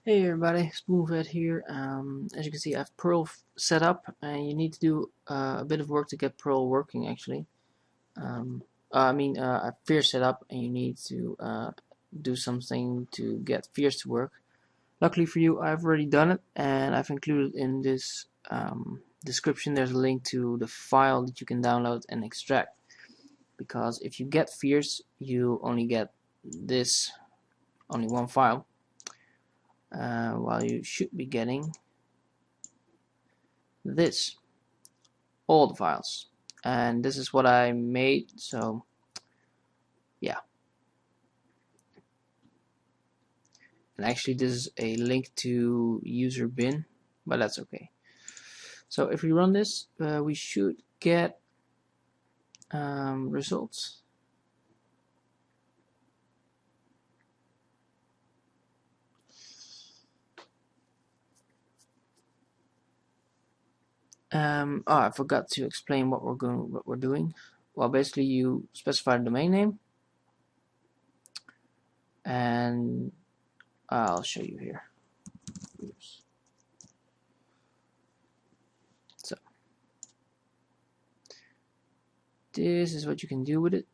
Hey everybody, Spoonfed here. As you can see, I have Perl set up, and you need to do a bit of work to get Perl working. Actually, um, I have Fierce set up, and you need to do something to get Fierce to work. Luckily for you, I've already done it, and I've included in this description. There's a link to the file that you can download and extract. Because if you get Fierce, you only get this, only one file. While you should be getting this, all the files, and this is what I made. So yeah, and actually this is a link to user bin, but that's okay. So if we run this, we should get results. I forgot to explain what we're doing. Well, basically you specify the domain name, and I'll show you here. Oops. So this is what you can do with it.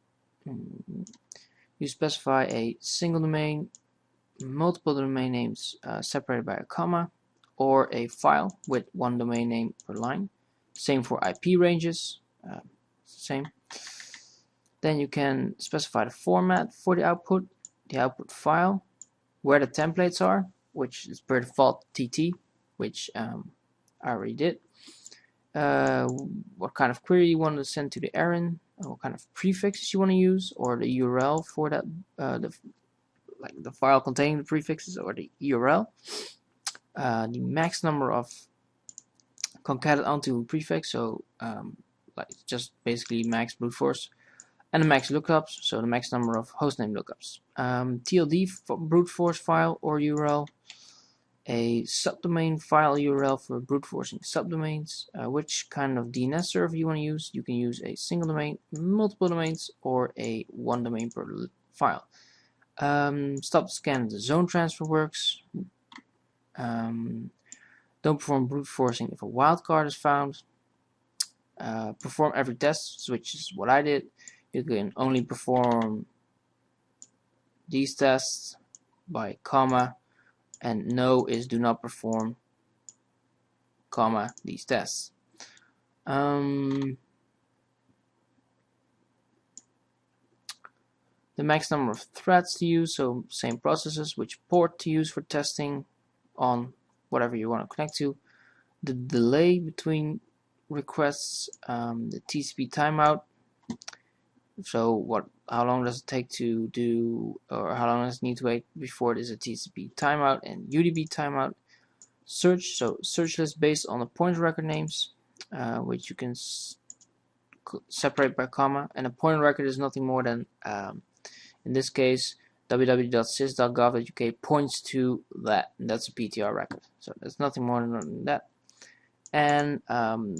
You specify a single domain, multiple domain names separated by a comma, or a file with one domain name per line. Same for IP ranges, same. Then you can specify the format for the output file, where the templates are, which is per default TT, which I already did. What kind of query you want to send to the errand, what kind of prefixes you want to use, or the URL for that, the file containing the prefixes or the URL. The max number of concatenate onto prefix, so like just basically max brute force, and the max lookups, so the max number of hostname lookups. TLD for brute force file or URL, a subdomain file URL for brute forcing subdomains, which kind of DNS server you want to use. You can use a single domain, multiple domains, or a one domain per file. Stop scan the zone transfer works. Don't perform brute forcing if a wildcard is found. Perform every test, which is what I did. You can only perform these tests by comma, and no is do not perform comma these tests. The max number of threads to use, so same processes, which port to use for testing on whatever you want to connect to. The delay between requests, the TCP timeout, so how long does it take to do, or how long does it need to wait before there's a TCP timeout, and UDP timeout. Search, so search list based on the pointer record names, which you can separate by comma, and a pointer record is nothing more than, in this case, www.sys.gov.uk points to that, and that's a PTR record, so there's nothing more than that. And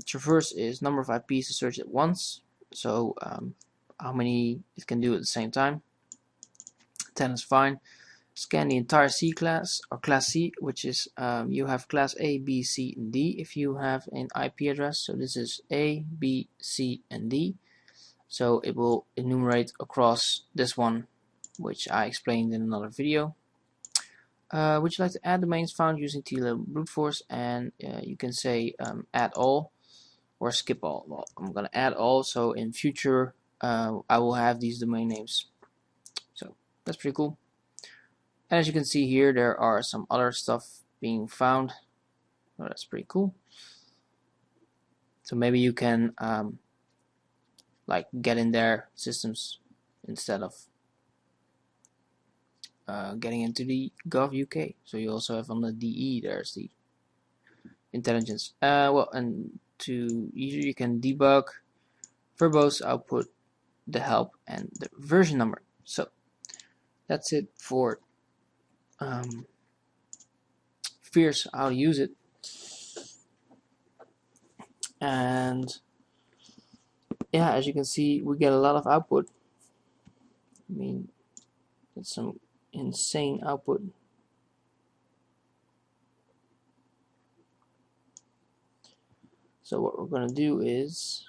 traverse is number of IPs to search at once, so how many it can do at the same time. 10 is fine. Scan the entire C class, or class C, which is, you have class A, B, C, and D if you have an IP address. So this is A, B, C, and D. So it will enumerate across this one, which I explained in another video. Would you like to add domains found using TLD brute force? And you can say add all or skip all. Well, I'm going to add all, so in future I will have these domain names. So that's pretty cool. And as you can see here, there are some other stuff being found. Oh, that's pretty cool. So maybe you can like get in their systems instead of getting into the Gov UK. So you also have on the DE, there's the intelligence. Well, and you can debug verbose output, the help, and the version number. So that's it for Fierce, how to use it. And yeah, as you can see, we get a lot of output. I mean, it's some insane output. So what we're going to do is,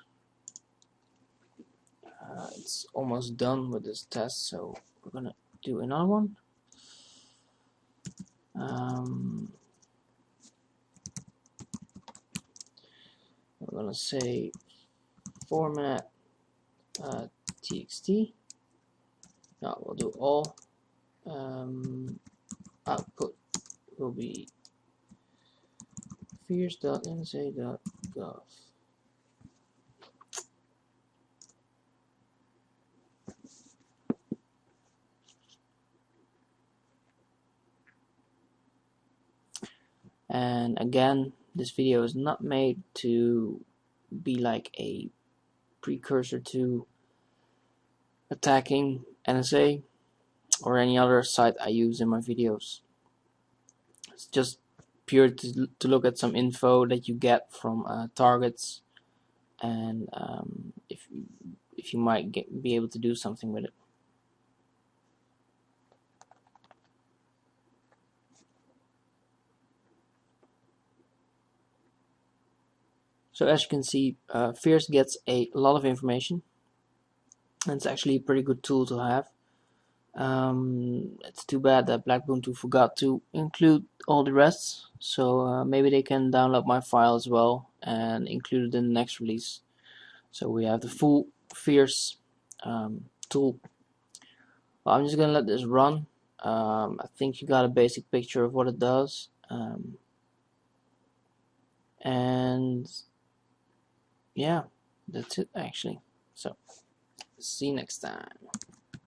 it's almost done with this test, so we're going to do another one. We're going to say format txt. Now we'll do all. Output will be fierce.nsa.gov. And again, this video is not made to be like a precursor to attacking NSA or any other site I use in my videos. It's just pure to look at some info that you get from targets, and if you might be able to do something with it. So as you can see, Fierce gets a lot of information, and it's actually a pretty good tool to have. It's too bad that Blackboon2 forgot to include all the rest, so maybe they can download my file as well and include it in the next release. So we have the full Fierce tool. Well, I'm just gonna let this run. I think you got a basic picture of what it does, and yeah, that's it actually. So see you next time.